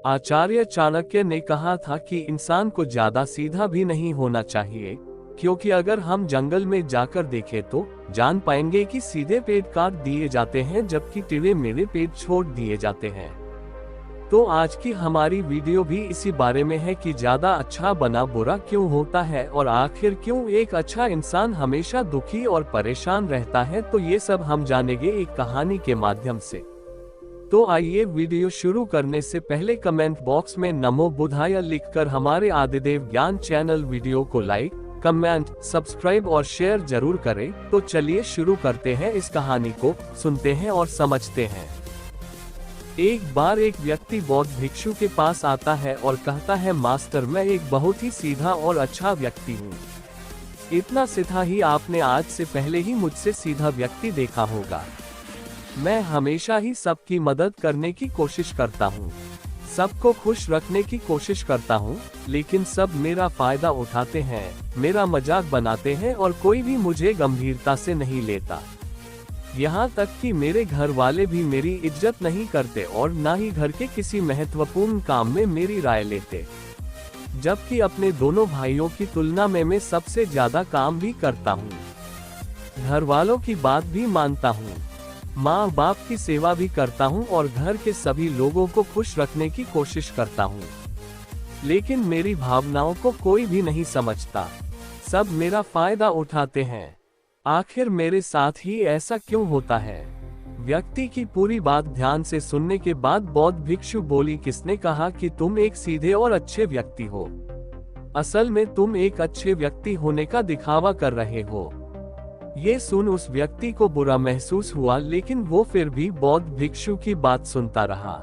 आचार्य चाणक्य ने कहा था कि इंसान को ज्यादा सीधा भी नहीं होना चाहिए, क्योंकि अगर हम जंगल में जाकर देखें तो जान पाएंगे कि सीधे पेड़ काट दिए जाते हैं जबकि टेढ़े मेढ़े पेड़ छोड़ दिए जाते हैं। तो आज की हमारी वीडियो भी इसी बारे में है कि ज्यादा अच्छा बना बुरा क्यों होता है और आखिर क्यों एक अच्छा इंसान हमेशा दुखी और परेशान रहता है। तो ये सब हम जानेंगे एक कहानी के माध्यम से। तो आइए वीडियो शुरू करने से पहले कमेंट बॉक्स में नमो बुद्धाय लिखकर हमारे आदिदेव ज्ञान चैनल वीडियो को लाइक, कमेंट, सब्सक्राइब और शेयर जरूर करें। तो चलिए शुरू करते हैं, इस कहानी को सुनते हैं और समझते हैं। एक बार एक व्यक्ति बौद्ध भिक्षु के पास आता है और कहता है, मास्टर, मैं एक बहुत ही सीधा और अच्छा व्यक्ति हूँ। इतना सीधा ही आपने आज से पहले ही मुझसे सीधा व्यक्ति देखा होगा। मैं हमेशा ही सबकी मदद करने की कोशिश करता हूँ, सबको खुश रखने की कोशिश करता हूँ, लेकिन सब मेरा फायदा उठाते हैं, मेरा मजाक बनाते हैं और कोई भी मुझे गंभीरता से नहीं लेता। यहाँ तक कि मेरे घर वाले भी मेरी इज्जत नहीं करते और ना ही घर के किसी महत्वपूर्ण काम में मेरी राय लेते, जबकि अपने दोनों भाइयों की तुलना में मैं सबसे ज्यादा काम भी करता हूँ। घर वालों की बात भी मानता हूँ, माँ बाप की सेवा भी करता हूँ और घर के सभी लोगों को खुश रखने की कोशिश करता हूँ, लेकिन मेरी भावनाओं को कोई भी नहीं समझता, सब मेरा फायदा उठाते हैं। आखिर मेरे साथ ही ऐसा क्यों होता है? व्यक्ति की पूरी बात ध्यान से सुनने के बाद बौद्ध भिक्षु बोली, किसने कहा कि तुम एक सीधे और अच्छे व्यक्ति हो? असल में तुम एक अच्छे व्यक्ति होने का दिखावा कर रहे हो। ये सुन उस व्यक्ति को बुरा महसूस हुआ, लेकिन वो फिर भी बौद्ध भिक्षु की बात सुनता रहा।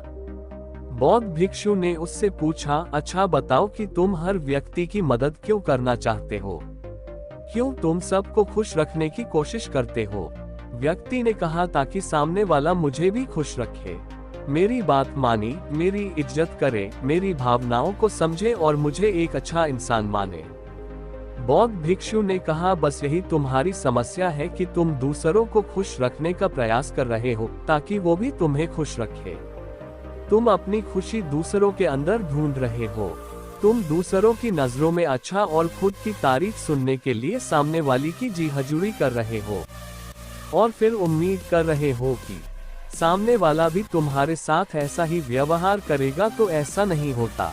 बौद्ध भिक्षु ने उससे पूछा, अच्छा बताओ कि तुम हर व्यक्ति की मदद क्यों करना चाहते हो? क्यों तुम सबको खुश रखने की कोशिश करते हो? व्यक्ति ने कहा, ताकि सामने वाला मुझे भी खुश रखे, मेरी बात मानी, मेरी इज्जत करे, मेरी भावनाओं को समझे और मुझे एक अच्छा इंसान माने। बौद्ध भिक्षु ने कहा, बस यही तुम्हारी समस्या है कि तुम दूसरों को खुश रखने का प्रयास कर रहे हो ताकि वो भी तुम्हें खुश रखे। तुम अपनी खुशी दूसरों के अंदर ढूंढ रहे हो। तुम दूसरों की नजरों में अच्छा और खुद की तारीफ सुनने के लिए सामने वाली की जी हजूरी कर रहे हो और फिर उम्मीद कर रहे हो कि सामने वाला भी तुम्हारे साथ ऐसा ही व्यवहार करेगा। तो ऐसा नहीं होता,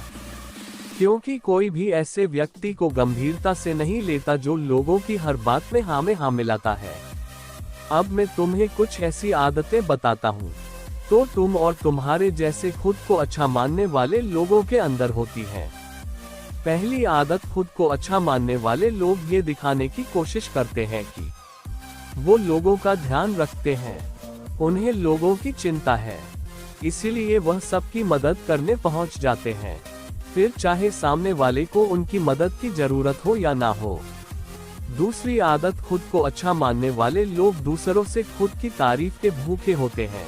क्योंकि कोई भी ऐसे व्यक्ति को गंभीरता से नहीं लेता जो लोगों की हर बात में हाँ में हाँ मिलाता है। अब मैं तुम्हें कुछ ऐसी आदतें बताता हूँ तो तुम और तुम्हारे जैसे खुद को अच्छा मानने वाले लोगों के अंदर होती है। पहली आदत, खुद को अच्छा मानने वाले लोग ये दिखाने की कोशिश करते हैं कि वो लोगों का ध्यान रखते हैं, उन्हें लोगों की चिंता है, इसीलिए वह सबकी मदद करने पहुंच जाते हैं, फिर चाहे सामने वाले को उनकी मदद की जरूरत हो या ना हो। दूसरी आदत, खुद को अच्छा मानने वाले लोग दूसरों से खुद की तारीफ के भूखे होते हैं,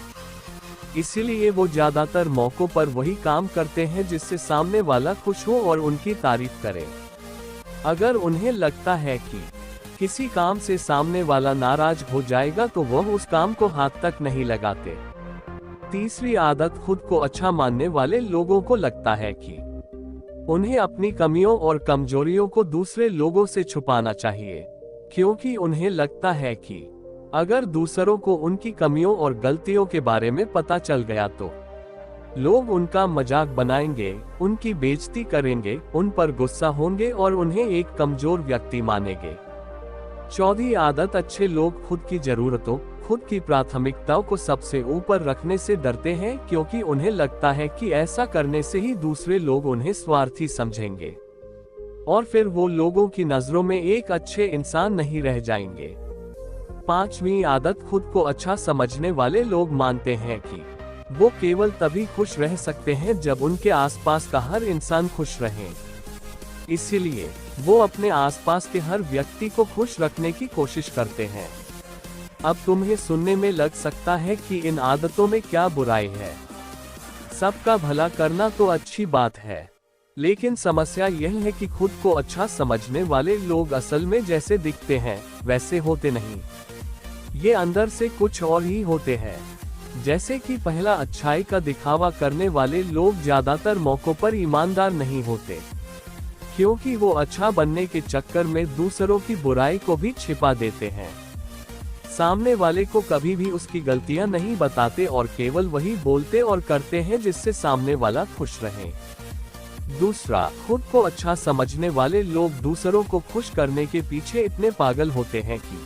इसीलिए वो ज्यादातर मौकों पर वही काम करते हैं जिससे सामने वाला खुश हो और उनकी तारीफ करे। अगर उन्हें लगता है कि किसी काम से सामने वाला नाराज हो जाएगा तो वह उस काम को हाथ तक नहीं लगाते। तीसरी आदत, खुद को अच्छा मानने वाले लोगों को लगता है कि उन्हें अपनी कमियों और कमजोरियों को दूसरे लोगों से छुपाना चाहिए, क्योंकि उन्हें लगता है कि अगर दूसरों को उनकी कमियों और गलतियों के बारे में पता चल गया तो लोग उनका मजाक बनाएंगे, उनकी बेइज्जती करेंगे, उन पर गुस्सा होंगे और उन्हें एक कमजोर व्यक्ति मानेंगे। चौथी आदत, अच्छे लोग खुद की जरूरतों, खुद की प्राथमिकताओं को सबसे ऊपर रखने से डरते हैं, क्योंकि उन्हें लगता है कि ऐसा करने से ही दूसरे लोग उन्हें स्वार्थी समझेंगे और फिर वो लोगों की नजरों में एक अच्छे इंसान नहीं रह जाएंगे। पांचवी आदत, खुद को अच्छा समझने वाले लोग मानते हैं कि वो केवल तभी खुश रह सकते हैं जब उनके आसपास का हर इंसान खुश रहे, इसीलिए वो अपने आसपास के हर व्यक्ति को खुश रखने की कोशिश करते हैं। अब तुम्हें सुनने में लग सकता है कि इन आदतों में क्या बुराई है। सबका भला करना तो अच्छी बात है, लेकिन समस्या यह है कि खुद को अच्छा समझने वाले लोग असल में जैसे दिखते हैं वैसे होते नहीं। ये अंदर से कुछ और ही होते हैं। जैसे कि पहला, अच्छाई का दिखावा करने वाले लोग ज्यादातर मौकों पर ईमानदार नहीं होते, क्योंकि वो अच्छा बनने के चक्कर में दूसरों की बुराई को भी छिपा देते हैं। सामने वाले को कभी भी उसकी गलतियां नहीं बताते और केवल वही बोलते और करते हैं जिससे सामने वाला खुश रहे। दूसरा, खुद को अच्छा समझने वाले लोग दूसरों को खुश करने के पीछे इतने पागल होते हैं कि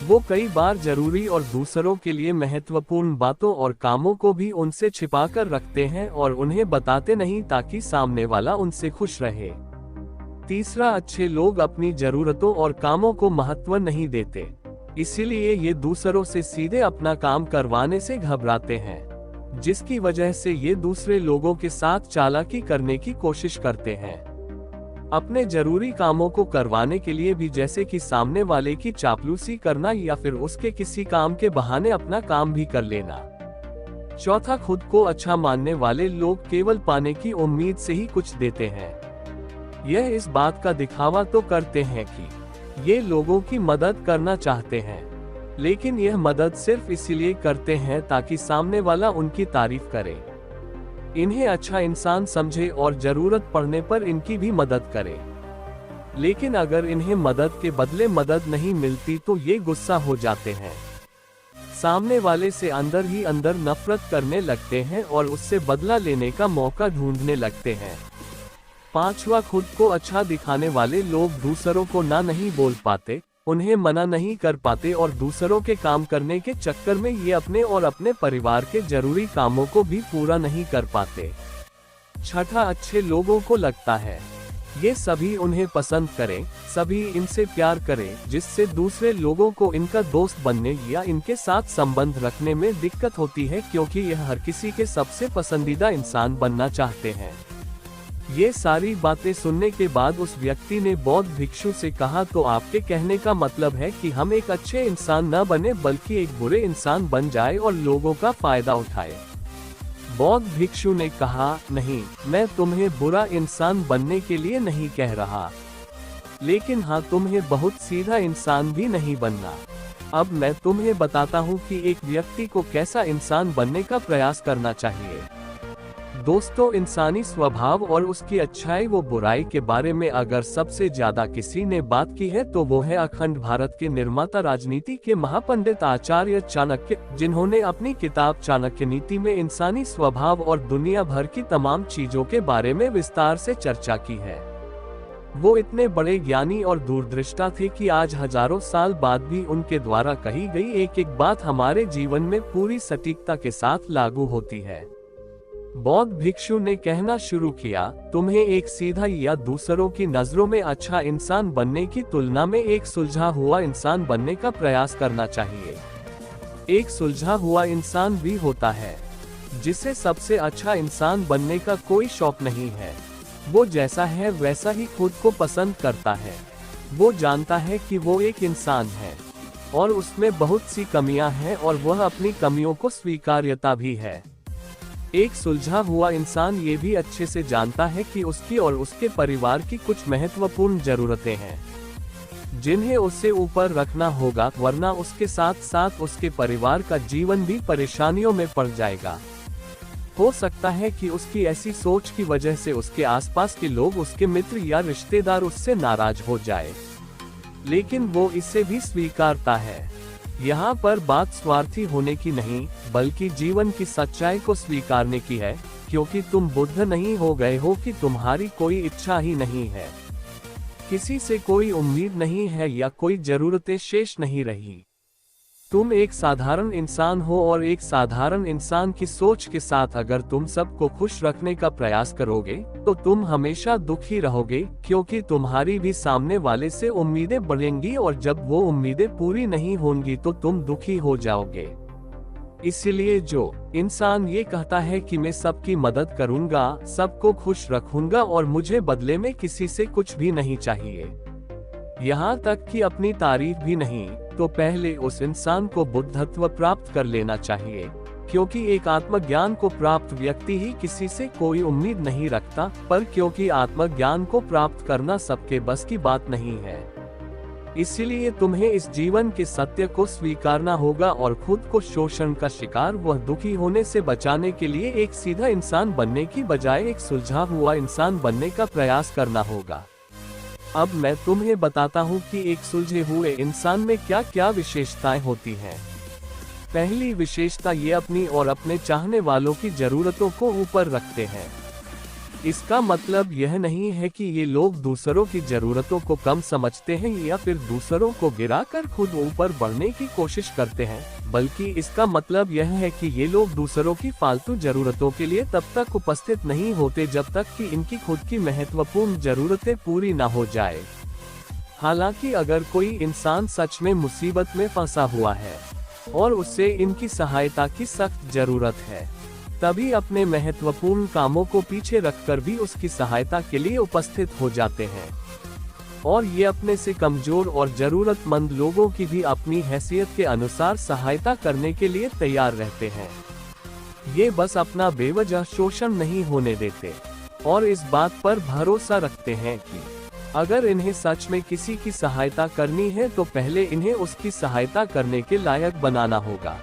वो कई बार जरूरी और दूसरों के लिए महत्वपूर्ण बातों और कामों को भी उनसे छिपाकर रखते हैं और उन्हें बताते नहीं ताकि सामने वाला उनसे खुश रहे। तीसरा, अच्छे लोग अपनी जरूरतों और कामों को महत्व नहीं देते, इसीलिए ये दूसरों से सीधे अपना काम करवाने से घबराते हैं, जिसकी वजह से ये दूसरे लोगों के साथ चालाकी करने की कोशिश करते हैं। अपने जरूरी कामों को करवाने के लिए भी, जैसे कि सामने वाले की चापलूसी करना या फिर उसके किसी काम के बहाने अपना काम भी कर लेना। चौथा, खुद को अच्छा मानने वाले लोग केवल पाने की उम्मीद से ही कुछ देते हैं। यह इस बात का दिखावा तो करते हैं कि ये लोगों की मदद करना चाहते हैं, लेकिन यह मदद सिर्फ इसीलिए करते हैं ताकि सामने वाला उनकी तारीफ करे, इन्हें अच्छा इंसान समझे और जरूरत पड़ने पर इनकी भी मदद करे। लेकिन अगर इन्हें मदद के बदले मदद नहीं मिलती तो ये गुस्सा हो जाते हैं, सामने वाले से अंदर ही अंदर नफरत करने लगते हैं और उससे बदला लेने का मौका ढूंढने लगते हैं। पांचवा, खुद को अच्छा दिखाने वाले लोग दूसरों को ना नहीं बोल पाते, उन्हें मना नहीं कर पाते और दूसरों के काम करने के चक्कर में ये अपने और अपने परिवार के जरूरी कामों को भी पूरा नहीं कर पाते। छठा, अच्छे लोगों को लगता है ये सभी उन्हें पसंद करें, सभी इनसे प्यार करें, जिससे दूसरे लोगों को इनका दोस्त बनने या इनके साथ संबंध रखने में दिक्कत होती है, क्योंकि यह हर किसी के सबसे पसंदीदा इंसान बनना चाहते हैं। ये सारी बातें सुनने के बाद उस व्यक्ति ने बौद्ध भिक्षु से कहा, तो आपके कहने का मतलब है कि हम एक अच्छे इंसान न बने बल्कि एक बुरे इंसान बन जाए और लोगों का फायदा उठाए। बौद्ध भिक्षु ने कहा, नहीं, मैं तुम्हें बुरा इंसान बनने के लिए नहीं कह रहा, लेकिन हाँ, तुम्हें बहुत सीधा इंसान भी नहीं बनना। अब मैं तुम्हें बताता हूँ कि एक व्यक्ति को कैसा इंसान बनने का प्रयास करना चाहिए। दोस्तों, इंसानी स्वभाव और उसकी अच्छाई व बुराई के बारे में अगर सबसे ज्यादा किसी ने बात की है तो वो है अखंड भारत के निर्माता, राजनीति के महापंडित आचार्य चाणक्य, जिन्होंने अपनी किताब चाणक्य नीति में इंसानी स्वभाव और दुनिया भर की तमाम चीजों के बारे में विस्तार से चर्चा की है। वो इतने बड़े ज्ञानी और दूरदृष्टा थे कि आज हजारों साल बाद भी उनके द्वारा कही गई एक एक बात हमारे जीवन में पूरी सटीकता के साथ लागू होती है। बौद्ध भिक्षु ने कहना शुरू किया, तुम्हें एक सीधा या दूसरों की नजरों में अच्छा इंसान बनने की तुलना में एक सुलझा हुआ इंसान बनने का प्रयास करना चाहिए। एक सुलझा हुआ इंसान भी होता है जिसे सबसे अच्छा इंसान बनने का कोई शौक नहीं है। वो जैसा है वैसा ही खुद को पसंद करता है। वो जानता है कि वो एक इंसान है और उसमें बहुत सी कमियां हैं और वह अपनी कमियों को स्वीकार्यता भी है। एक सुलझा हुआ इंसान ये भी अच्छे से जानता है कि उसकी और उसके परिवार की कुछ महत्वपूर्ण जरूरतें हैं जिन्हें उसे ऊपर रखना होगा, वरना उसके साथ साथ उसके परिवार का जीवन भी परेशानियों में पड़ जाएगा। हो सकता है कि उसकी ऐसी सोच की वजह से उसके आसपास के लोग, उसके मित्र या रिश्तेदार उससे नाराज हो जाए, लेकिन वो इसे भी स्वीकारता है। यहाँ पर बात स्वार्थी होने की नहीं, बल्कि जीवन की सच्चाई को स्वीकारने की है, क्योंकि तुम बुद्ध नहीं हो गए हो कि तुम्हारी कोई इच्छा ही नहीं है, किसी से कोई उम्मीद नहीं है या कोई जरूरतें शेष नहीं रही। तुम एक साधारण इंसान हो और एक साधारण इंसान की सोच के साथ अगर तुम सबको खुश रखने का प्रयास करोगे तो तुम हमेशा दुखी रहोगे, क्योंकि तुम्हारी भी सामने वाले से उम्मीदें बढ़ेंगी और जब वो उम्मीदें पूरी नहीं होंगी तो तुम दुखी हो जाओगे। इसलिए जो इंसान ये कहता है कि मैं सबकी मदद करूंगा, सबको खुश रखूंगा और मुझे बदले में किसी से कुछ भी नहीं चाहिए, यहाँ तक कि अपनी तारीफ भी नहीं, तो पहले उस इंसान को बुद्धत्व प्राप्त कर लेना चाहिए, क्योंकि एक आत्मज्ञान को प्राप्त व्यक्ति ही किसी से कोई उम्मीद नहीं रखता, पर क्योंकि आत्मज्ञान को प्राप्त करना सबके बस की बात नहीं है। इसलिए तुम्हें इस जीवन के सत्य को स्वीकारना होगा और खुद को शोषण का शिकार व दुखी होने से बचाने के लिए एक सीधा इंसान बनने की बजाय एक सुलझा हुआ इंसान बनने का प्रयास करना होगा। अब मैं तुम्हें बताता हूँ कि एक सुलझे हुए इंसान में क्या क्या विशेषताएं होती हैं। पहली विशेषता ये अपनी और अपने चाहने वालों की जरूरतों को ऊपर रखते हैं। इसका मतलब यह नहीं है कि ये लोग दूसरों की जरूरतों को कम समझते हैं या फिर दूसरों को गिराकर खुद ऊपर बढ़ने की कोशिश करते हैं, बल्कि इसका मतलब यह है कि ये लोग दूसरों की फालतू जरूरतों के लिए तब तक उपस्थित नहीं होते जब तक कि इनकी खुद की महत्वपूर्ण जरूरतें पूरी ना हो जाए। हालांकि अगर कोई इंसान सच में मुसीबत में फंसा हुआ है और उसे इनकी सहायता की सख्त जरूरत है, तभी अपने महत्वपूर्ण कामों को पीछे रखकर भी उसकी सहायता के लिए उपस्थित हो जाते हैं। और ये अपने से कमजोर और जरूरतमंद लोगों की भी अपनी हैसियत के अनुसार सहायता करने के लिए तैयार रहते हैं। ये बस अपना बेवजह शोषण नहीं होने देते और इस बात पर भरोसा रखते हैं कि अगर इन्हें सच में किसी की सहायता करनी है तो पहले इन्हें उसकी सहायता करने के लायक बनाना होगा।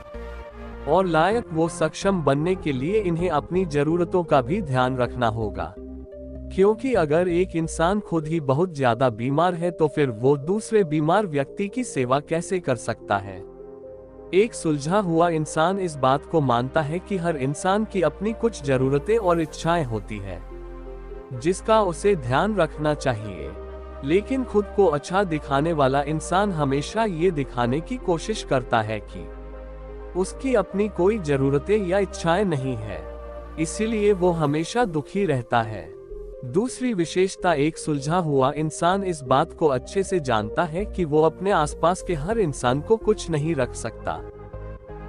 और लायक वो सक्षम बनने के लिए इन्हें अपनी जरूरतों का भी ध्यान रखना होगा, क्योंकि अगर एक इंसान खुद ही बहुत ज्यादा बीमार है तो फिर वो दूसरे बीमार व्यक्ति की सेवा कैसे कर सकता है। एक सुलझा हुआ इंसान इस बात को मानता है कि हर इंसान की अपनी कुछ जरूरतें और इच्छाएं होती है जिसका उसे ध्यान रखना चाहिए, लेकिन खुद को अच्छा दिखाने वाला इंसान हमेशा ये दिखाने की कोशिश करता है कि उसकी अपनी कोई जरूरतें या इच्छाएं नहीं है, इसीलिए वो हमेशा दुखी रहता है। दूसरी विशेषता, एक सुलझा हुआ इंसान इस बात को अच्छे से जानता है कि वो अपने आसपास के हर इंसान को कुछ नहीं रख सकता,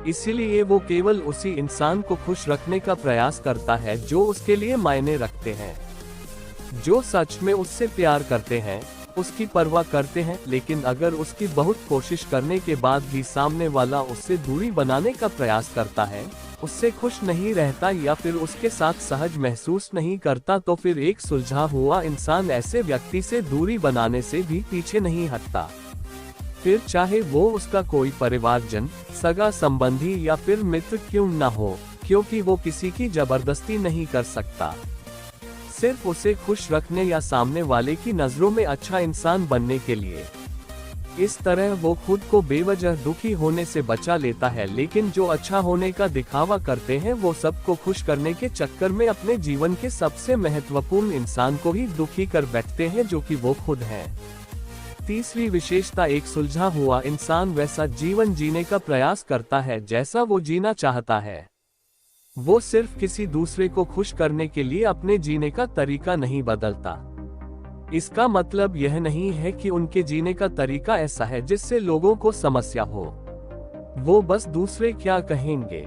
इसीलिए वो केवल उसी इंसान को खुश रखने का प्रयास करता है जो उसके लिए मायने रखते हैं, जो सच में उससे प्यार करते हैं, उसकी परवाह करते हैं। लेकिन अगर उसकी बहुत कोशिश करने के बाद भी सामने वाला उससे दूरी बनाने का प्रयास करता है, उससे खुश नहीं रहता या फिर उसके साथ सहज महसूस नहीं करता, तो फिर एक सुलझा हुआ इंसान ऐसे व्यक्ति से दूरी बनाने से भी पीछे नहीं हटता, फिर चाहे वो उसका कोई परिवारजन, सगा संबंधी या फिर मित्र क्यों न हो, क्योंकि वो किसी की जबरदस्ती नहीं कर सकता। सिर्फ उसे खुश रखने या सामने वाले की नजरों में अच्छा इंसान बनने के लिए। इस तरह वो खुद को बेवजह दुखी होने से बचा लेता है, लेकिन जो अच्छा होने का दिखावा करते हैं वो सबको खुश करने के चक्कर में अपने जीवन के सबसे महत्वपूर्ण इंसान को ही दुखी कर बैठते हैं, जो कि वो खुद हैं। तीसरी विशेषता, एक सुलझा हुआ इंसान वैसा जीवन जीने का प्रयास करता है जैसा वो जीना चाहता है। वो सिर्फ किसी दूसरे को खुश करने के लिए अपने जीने का तरीका नहीं बदलता। इसका मतलब यह नहीं है कि उनके जीने का तरीका ऐसा है जिससे लोगों को समस्या हो। वो बस दूसरे क्या कहेंगे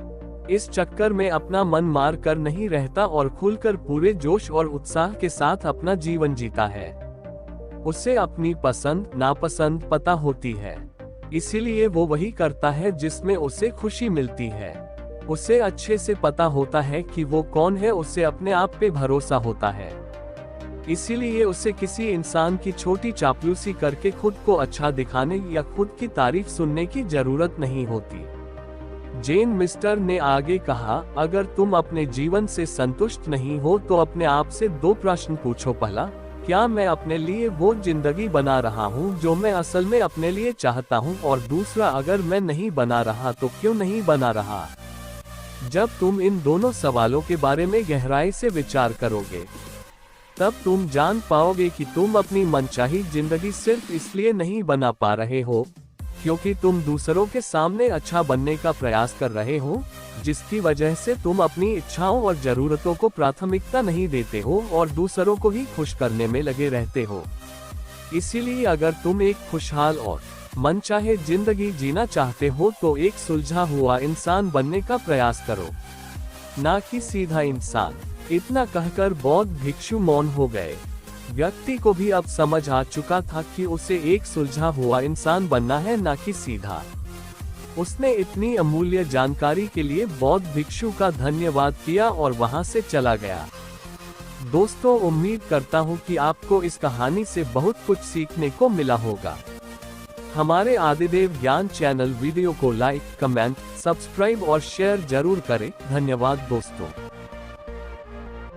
इस चक्कर में अपना मन मार कर नहीं रहता और खुलकर पूरे जोश और उत्साह के साथ अपना जीवन जीता है। उसे अपनी पसंद नापसंद पता होती है, इसीलिए वो वही करता है जिसमें उसे खुशी मिलती है। उसे अच्छे से पता होता है कि वो कौन है, उसे अपने आप पे भरोसा होता है, इसीलिए उसे किसी इंसान की छोटी चापलूसी करके खुद को अच्छा दिखाने या खुद की तारीफ सुनने की जरूरत नहीं होती। जेन मिस्टर ने आगे कहा, अगर तुम अपने जीवन से संतुष्ट नहीं हो तो अपने आप से 2 प्रश्न पूछो। पहला, क्या मैं अपने लिए वो जिंदगी बना रहा हूँ जो मैं असल में अपने लिए चाहता हूँ, और दूसरा, अगर मैं नहीं बना रहा तो क्यों नहीं बना रहा। जब तुम इन दोनों सवालों के बारे में गहराई से विचार करोगे, तब तुम जान पाओगे कि तुम अपनी मनचाही जिंदगी सिर्फ इसलिए नहीं बना पा रहे हो क्योंकि तुम दूसरों के सामने अच्छा बनने का प्रयास कर रहे हो, जिसकी वजह से तुम अपनी इच्छाओं और जरूरतों को प्राथमिकता नहीं देते हो और दूसरों को ही खुश करने में लगे रहते हो। इसीलिए अगर तुम एक खुशहाल और मनचाहे जिंदगी जीना चाहते हो तो एक सुलझा हुआ इंसान बनने का प्रयास करो, ना कि सीधा इंसान। इतना कहकर बौद्ध भिक्षु मौन हो गए। व्यक्ति को भी अब समझ आ चुका था कि उसे एक सुलझा हुआ इंसान बनना है, ना कि सीधा। उसने इतनी अमूल्य जानकारी के लिए बौद्ध भिक्षु का धन्यवाद किया और वहां से चला गया। दोस्तों, उम्मीद करता हूं कि आपको इस कहानी से बहुत कुछ सीखने को मिला होगा। हमारे आदिदेव ज्ञान चैनल वीडियो को लाइक, कमेंट, सब्सक्राइब और शेयर जरूर करें। धन्यवाद दोस्तों।